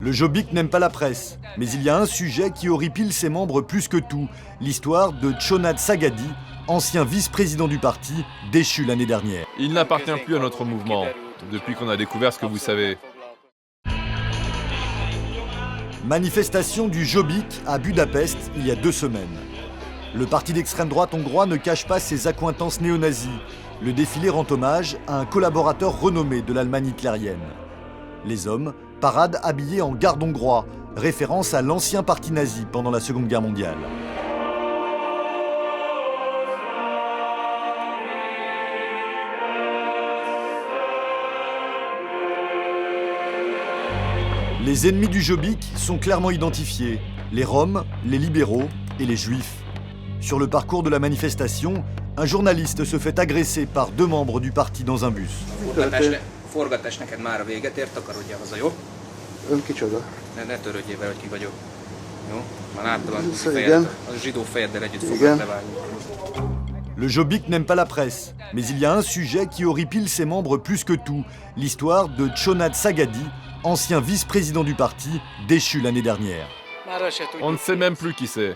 Le Jobbik n'aime pas la presse, mais il y a un sujet qui horripile ses membres plus que tout, l'histoire de Tchonad Sagadi, ancien vice-président du parti, déchu l'année dernière. Il n'appartient plus à notre mouvement, depuis qu'on a découvert ce que vous savez. Manifestation du Jobbik à Budapest il y a 2 semaines. Le parti d'extrême droite hongrois ne cache pas ses accointances néo-nazis. Le défilé rend hommage à un collaborateur renommé de l'Allemagne hitlérienne. Les hommes paradent habillés en garde hongrois, référence à l'ancien parti nazi pendant la Seconde Guerre mondiale. Les ennemis du Jobbik sont clairement identifiés, les Roms, les libéraux et les Juifs. Sur le parcours de la manifestation, un journaliste se fait agresser par 2 membres du parti dans un bus. Forgatás neked már a véget ért, takarodjál haza, jó? Ön kicsoda? Ne törődjél vele, hogy ki vagyok. Jó? Már láttam a zsidó fejeddel együtt fognak levágni. Le Jobbik n'aime pas la presse, mais il y a un sujet qui horripile ses membres plus que tout, l'histoire de Tchonad Sagadi, ancien vice-président du parti, déchu l'année dernière. On ne sait même plus qui c'est.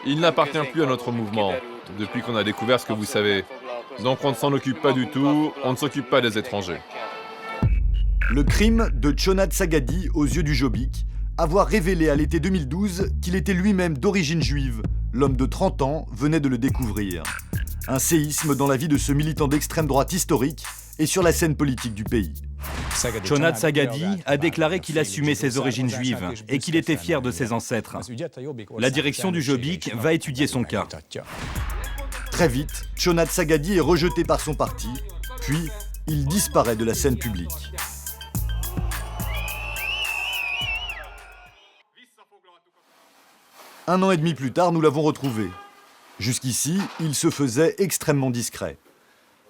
Il n'appartient plus à notre mouvement, depuis qu'on a découvert ce que vous savez. Donc on ne s'en occupe pas du tout, on ne s'occupe pas des étrangers. Le crime de Tchonad Sagadi aux yeux du Jobbik, avoir révélé à l'été 2012 qu'il était lui-même d'origine juive. L'homme de 30 ans venait de le découvrir. Un séisme dans la vie de ce militant d'extrême droite historique et sur la scène politique du pays. Tchonad Sagadi a déclaré qu'il assumait ses origines juives et qu'il était fier de ses ancêtres. La direction du Jobbik va étudier son cas. Très vite, Tchonad Sagadi est rejeté par son parti, puis il disparaît de la scène publique. Un an et demi plus tard, nous l'avons retrouvé. Jusqu'ici, il se faisait extrêmement discret.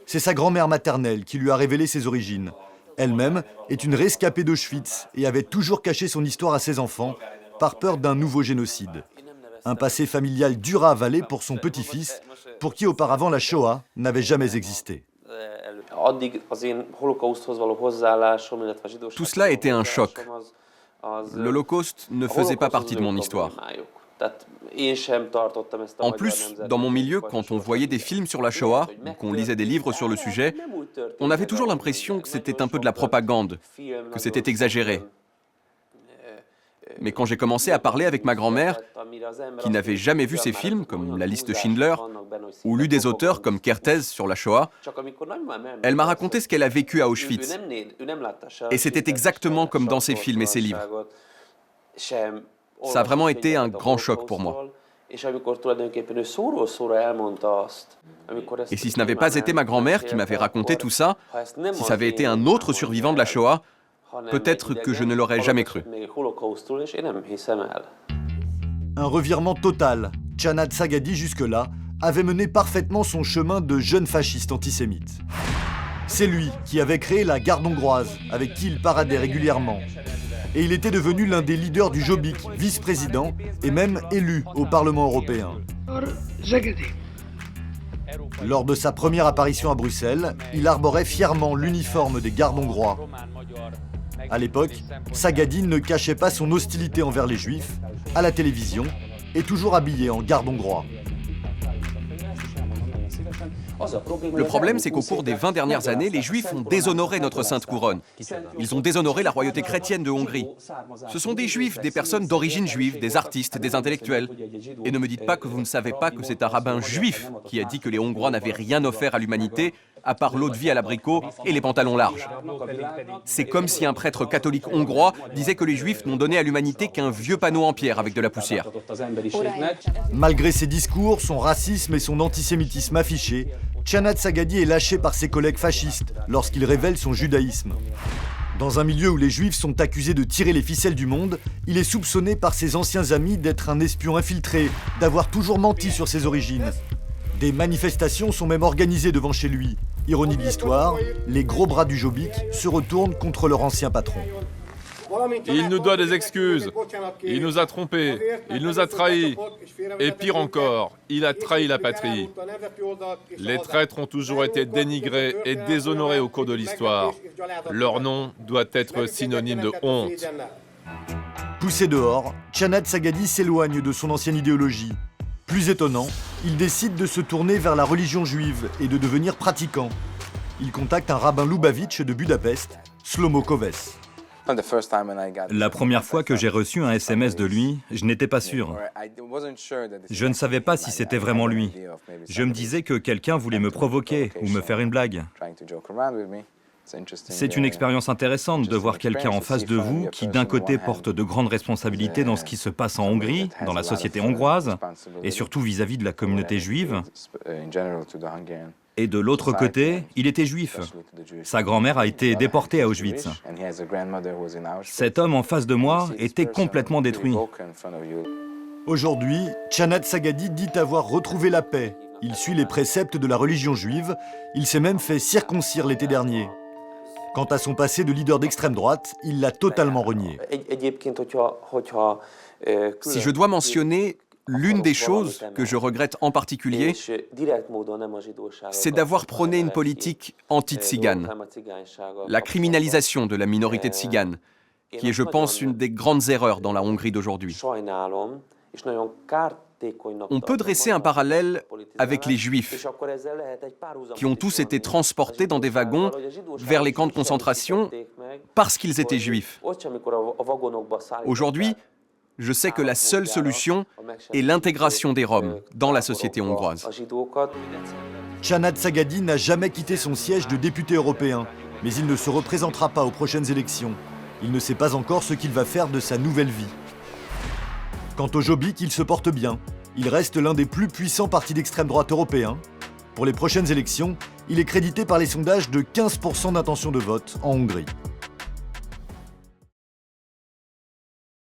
C'est sa grand-mère maternelle qui lui a révélé ses origines. Elle-même est une rescapée d'Auschwitz et avait toujours caché son histoire à ses enfants par peur d'un nouveau génocide. Un passé familial dur à avaler pour son petit-fils, pour qui auparavant la Shoah n'avait jamais existé. Tout cela était un choc. L'Holocauste ne faisait pas partie de mon histoire. En plus, dans mon milieu, quand on voyait des films sur la Shoah, ou qu'on lisait des livres sur le sujet, on avait toujours l'impression que c'était un peu de la propagande, que c'était exagéré. Mais quand j'ai commencé à parler avec ma grand-mère, qui n'avait jamais vu ces films, comme La liste Schindler, ou lu des auteurs comme Kertész sur la Shoah, elle m'a raconté ce qu'elle a vécu à Auschwitz. Et c'était exactement comme dans ses films et ses livres. Ça a vraiment été un grand choc pour moi. Et si ce n'avait pas été ma grand-mère qui m'avait raconté tout ça, si ça avait été un autre survivant de la Shoah, peut-être que je ne l'aurais jamais cru. Un revirement total. Tchonad Sagadi, jusque-là, avait mené parfaitement son chemin de jeune fasciste antisémite. C'est lui qui avait créé la garde hongroise, avec qui il paradait régulièrement. Et il était devenu l'un des leaders du Jobbik, vice-président et même élu au Parlement européen. Lors de sa première apparition à Bruxelles, il arborait fièrement l'uniforme des gardes hongrois. À l'époque, Sagadi ne cachait pas son hostilité envers les Juifs, à la télévision, et toujours habillé en garde hongrois. Le problème, c'est qu'au cours des 20 dernières années, les Juifs ont déshonoré notre Sainte Couronne. Ils ont déshonoré la royauté chrétienne de Hongrie. Ce sont des Juifs, des personnes d'origine juive, des artistes, des intellectuels. Et ne me dites pas que vous ne savez pas que c'est un rabbin juif qui a dit que les Hongrois n'avaient rien offert à l'humanité, à part l'eau de vie à l'abricot et les pantalons larges. C'est comme si un prêtre catholique hongrois disait que les Juifs n'ont donné à l'humanité qu'un vieux panneau en pierre avec de la poussière. Malgré ses discours, son racisme et son antisémitisme affiché, Tchonad Sagadi est lâché par ses collègues fascistes lorsqu'il révèle son judaïsme. Dans un milieu où les Juifs sont accusés de tirer les ficelles du monde, il est soupçonné par ses anciens amis d'être un espion infiltré, d'avoir toujours menti sur ses origines. Des manifestations sont même organisées devant chez lui. Ironie de l'histoire, les gros bras du Jobbik se retournent contre leur ancien patron. Il nous doit des excuses. Il nous a trompés. Il nous a trahis. Et pire encore, il a trahi la patrie. Les traîtres ont toujours été dénigrés et déshonorés au cours de l'histoire. Leur nom doit être synonyme de honte. Poussé dehors, Canad Sagadi s'éloigne de son ancienne idéologie. Plus étonnant, il décide de se tourner vers la religion juive et de devenir pratiquant. Il contacte un rabbin Lubavitch de Budapest, Shlomo Koves. La première fois que j'ai reçu un SMS de lui, je n'étais pas sûr. Je ne savais pas si c'était vraiment lui. Je me disais que quelqu'un voulait me provoquer ou me faire une blague. C'est une expérience intéressante de voir quelqu'un en face de vous qui d'un côté porte de grandes responsabilités dans ce qui se passe en Hongrie, dans la société hongroise, et surtout vis-à-vis de la communauté juive, et de l'autre côté, il était juif. Sa grand-mère a été déportée à Auschwitz. Cet homme en face de moi était complètement détruit. Aujourd'hui, Canad Sagadi dit avoir retrouvé la paix. Il suit les préceptes de la religion juive. Il s'est même fait circoncire l'été dernier. Quant à son passé de leader d'extrême droite, il l'a totalement renié. Si je dois mentionner l'une des choses que je regrette en particulier, c'est d'avoir prôné une politique anti-tzigane, la criminalisation de la minorité tzigane, qui est, je pense, une des grandes erreurs dans la Hongrie d'aujourd'hui. On peut dresser un parallèle avec les Juifs, qui ont tous été transportés dans des wagons vers les camps de concentration parce qu'ils étaient juifs. Aujourd'hui, je sais que la seule solution est l'intégration des Roms dans la société hongroise. Canad Sagadi n'a jamais quitté son siège de député européen, mais il ne se représentera pas aux prochaines élections. Il ne sait pas encore ce qu'il va faire de sa nouvelle vie. Quant au Jobbik, il se porte bien. Il reste l'un des plus puissants partis d'extrême droite européens. Pour les prochaines élections, il est crédité par les sondages de 15% d'intention de vote en Hongrie.